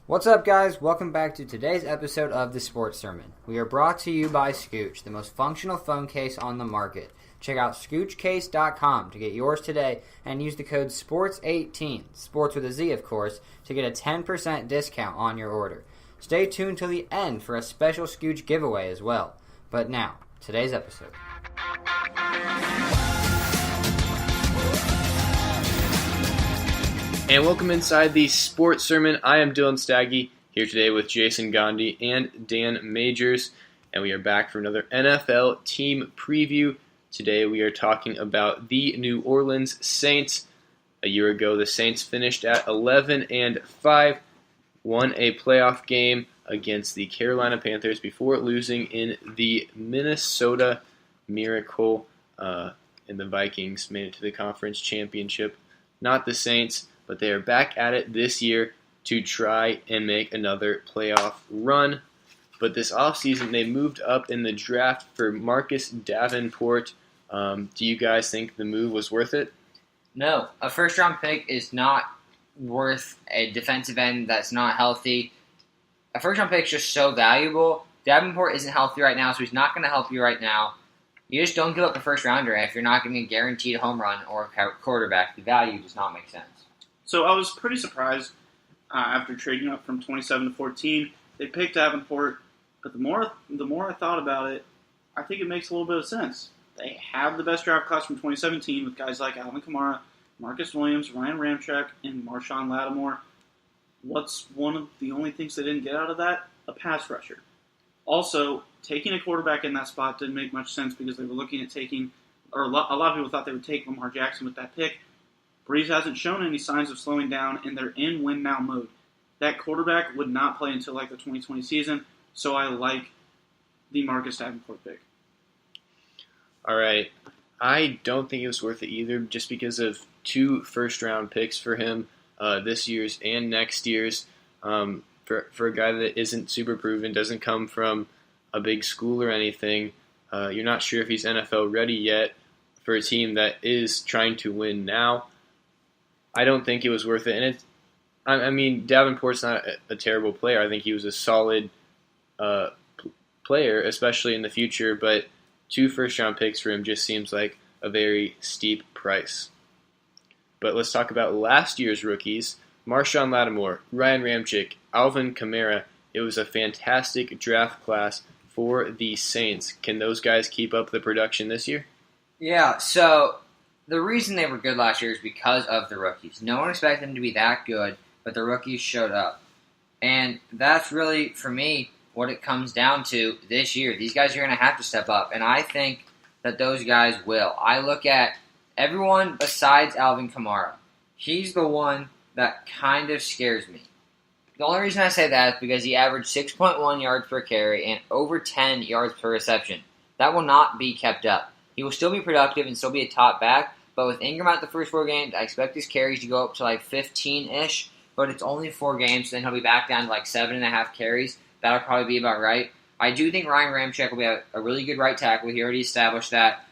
What's up, guys? Welcome back to today's episode of The Sports Sermon. We are brought to you by Scooch, the most functional phone case on the market. Check out ScoochCase.com to get yours today and use the code SPORTS18, sports with a Z, of course, to get a 10% discount on your order. Stay tuned till the end for a special Scooch giveaway as well. But now, today's episode. And welcome inside the Sports Sermon. I am Dylan Staggy, here today with Jason Gandhi and Dan Majors, and we are back for another NFL team preview. Today we are talking about the New Orleans Saints. A year ago, the Saints finished at 11-5, won a playoff game against the Carolina Panthers before losing in the Minnesota Miracle, and the Vikings made it to the conference championship. Not the Saints, but they are back at it this year to try and make another playoff run. But this offseason, they moved up in the draft for Marcus Davenport. Do you guys think the move was worth it? No. A first-round pick is not worth a defensive end that's not healthy. A first-round pick is just so valuable. Davenport isn't healthy right now, so he's not going to help you right now. You just don't give up a first-rounder if you're not getting a guaranteed home run or a quarterback. The value does not make sense. So I was pretty surprised after trading up from 27 to 14. They picked Davenport, but the more I thought about it, I think it makes a little bit of sense. They have the best draft class from 2017 with guys like Alvin Kamara, Marcus Williams, Ryan Ramczyk, and Marshawn Lattimore. What's one of the only things they didn't get out of that? A pass rusher. Also, taking a quarterback in that spot didn't make much sense because they were looking at taking, or a lot of people thought they would take Lamar Jackson with that pick. Breeze hasn't shown any signs of slowing down, and they're in win-now mode. That quarterback would not play until like the 2020 season, so I like the Marcus Davenport pick. All right. I don't think it was worth it either, just because of two first-round picks for him this year's and next year's. For a guy that isn't super proven, doesn't come from a big school or anything, you're not sure if he's NFL ready yet for a team that is trying to win now. I don't think it was worth it. And Davenport's not a terrible player. I think he was a solid player, especially in the future, but two first-round picks for him just seems like a very steep price. But let's talk about last year's rookies. Marshawn Lattimore, Ryan Ramczyk, Alvin Kamara. It was a fantastic draft class for the Saints. Can those guys keep up the production this year? Yeah, so the reason they were good last year is because of the rookies. No one expected them to be that good, but the rookies showed up. And that's really, for me, what it comes down to this year. These guys are going to have to step up, and I think that those guys will. I look at everyone besides Alvin Kamara. He's the one that kind of scares me. The only reason I say that is because he averaged 6.1 yards per carry and over 10 yards per reception. That will not be kept up. He will still be productive and still be a top back, but with Ingram out the first 4 games, I expect his carries to go up to like 15-ish, but it's only 4 games, so then he'll be back down to like 7.5 carries. That'll probably be about right. I do think Ryan Ramczyk will be a really good right tackle. He already established that.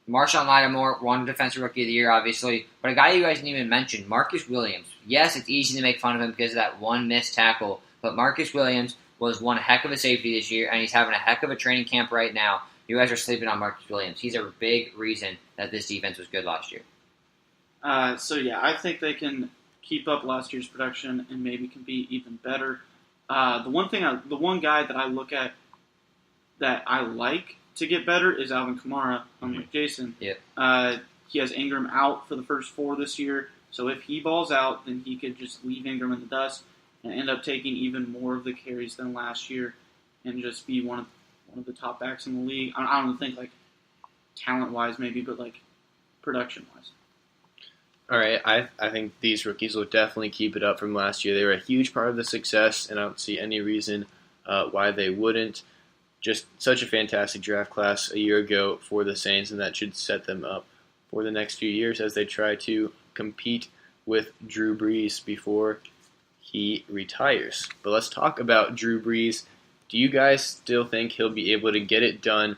Marshawn Lattimore won Defensive Rookie of the Year, obviously, but a guy you guys didn't even mention, Marcus Williams. Yes, it's easy to make fun of him because of that one missed tackle, but Marcus Williams was one heck of a safety this year, and he's having a heck of a training camp right now. You guys are sleeping on Marcus Williams. He's a big reason that this defense was good last year. I think they can keep up last year's production and maybe can be even better. The one guy that I look at that I like to get better is Alvin Kamara, unlike Jason. Yeah. He has Ingram out for the first 4 this year, so if he balls out, then he could just leave Ingram in the dust and end up taking even more of the carries than last year and just be one of the top backs in the league. I don't think like talent-wise maybe, but like production-wise. All right, I think these rookies will definitely keep it up from last year. They were a huge part of the success, and I don't see any reason why they wouldn't. Just such a fantastic draft class a year ago for the Saints, and that should set them up for the next few years as they try to compete with Drew Brees before he retires. But let's talk about Drew Brees. Do you guys still think he'll be able to get it done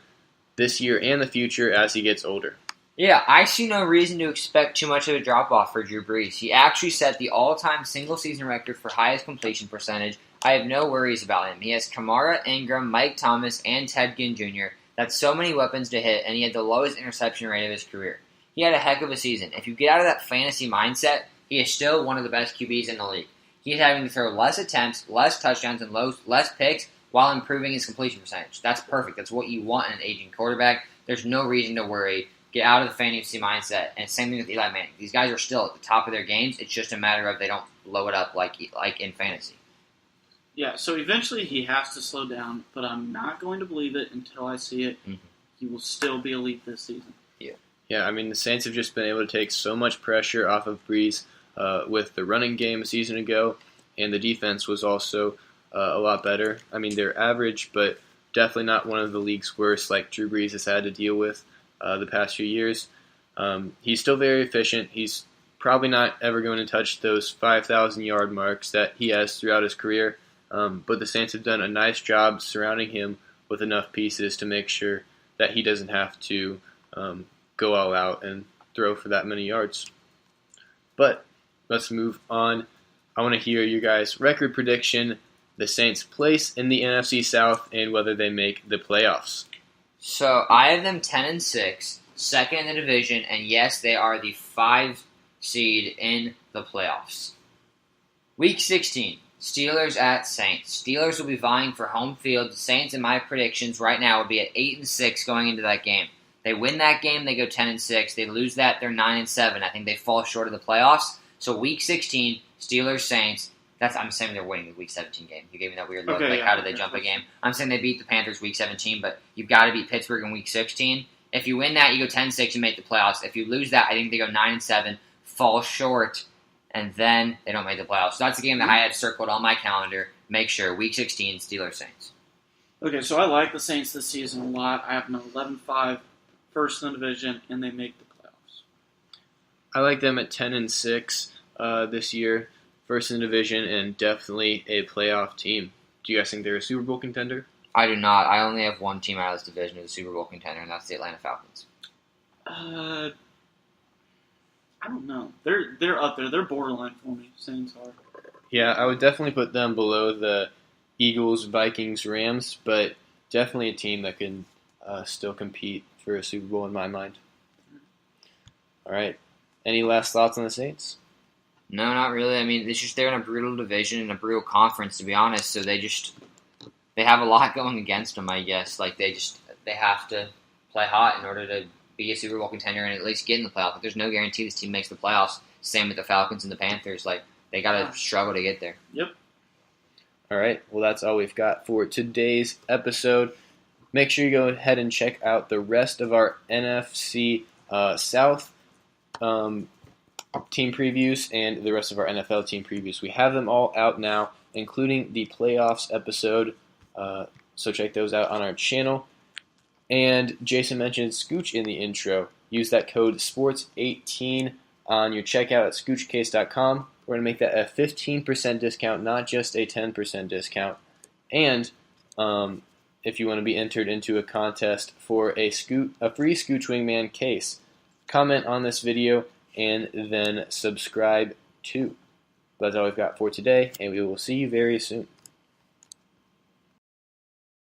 this year and the future as he gets older? Yeah, I see no reason to expect too much of a drop-off for Drew Brees. He actually set the all-time single-season record for highest completion percentage. I have no worries about him. He has Kamara, Ingram, Mike Thomas, and Ted Ginn Jr. That's so many weapons to hit, and he had the lowest interception rate of his career. He had a heck of a season. If you get out of that fantasy mindset, he is still one of the best QBs in the league. He's having to throw less attempts, less touchdowns, and less picks while improving his completion percentage. That's perfect. That's what you want in an aging quarterback. There's no reason to worry. Get out of the fantasy mindset. And same thing with Eli Manning. These guys are still at the top of their games. It's just a matter of they don't blow it up like in fantasy. Yeah, so eventually he has to slow down, but I'm not going to believe it until I see it. Mm-hmm. He will still be elite this season. Yeah, I mean, the Saints have just been able to take so much pressure off of Brees with the running game a season ago, and the defense was also a lot better. I mean, they're average, but definitely not one of the league's worst like Drew Brees has had to deal with the past few years. He's still very efficient. He's probably not ever going to touch those 5,000-yard marks that he has throughout his career, but the Saints have done a nice job surrounding him with enough pieces to make sure that he doesn't have to go all out and throw for that many yards. But let's move on. I want to hear your guys' record prediction, the Saints' place in the NFC South, and whether they make the playoffs. So I have them 10-6, second in the division, and yes, they are the 5 seed in the playoffs. Week 16, Steelers at Saints. Steelers will be vying for home field. The Saints, in my predictions right now, will be at 8-6 going into that game. They win that game, they go 10-6. They lose that, they're 9-7. I think they fall short of the playoffs. So Week 16, Steelers Saints. I'm saying they're winning the Week 17 game. You gave me that weird look. How did they jump a game? I'm saying they beat the Panthers Week 17, but you've got to beat Pittsburgh in Week 16. If you win that, you go 10-6 and make the playoffs. If you lose that, I think they go 9-7, fall short, and then they don't make the playoffs. So that's a game that I had circled on my calendar. Make sure Week 16, Steelers Saints. Okay, so I like the Saints this season a lot. I have them 11-5. First in the division, and they make the playoffs. I like them at 10-6 this year, first in the division, and definitely a playoff team. Do you guys think they're a Super Bowl contender? I do not. I only have one team out of this division as a Super Bowl contender, and that's the Atlanta Falcons. I don't know. They're up there. They're borderline for me. Saints are. Yeah, I would definitely put them below the Eagles, Vikings, Rams, but definitely a team that can still compete for a Super Bowl in my mind. All right. Any last thoughts on the Saints? No, not really. I mean, it's just they're in a brutal division and a brutal conference, to be honest. So they have a lot going against them, I guess. Like they have to play hot in order to be a Super Bowl contender and at least get in the playoffs. Like, there's no guarantee this team makes the playoffs. Same with the Falcons and the Panthers. Like they got to struggle to get there. Yep. All right. Well, that's all we've got for today's episode. Make sure you go ahead and check out the rest of our NFC South team previews and the rest of our NFL team previews. We have them all out now, including the playoffs episode. So check those out on our channel. And Jason mentioned Scooch in the intro. Use that code SPORTS18 on your checkout at scoochcase.com. We're going to make that a 15% discount, not just a 10% discount. And if you want to be entered into a contest for a free Scooch Wingman case, comment on this video and then subscribe too. That's all we've got for today, and we will see you very soon.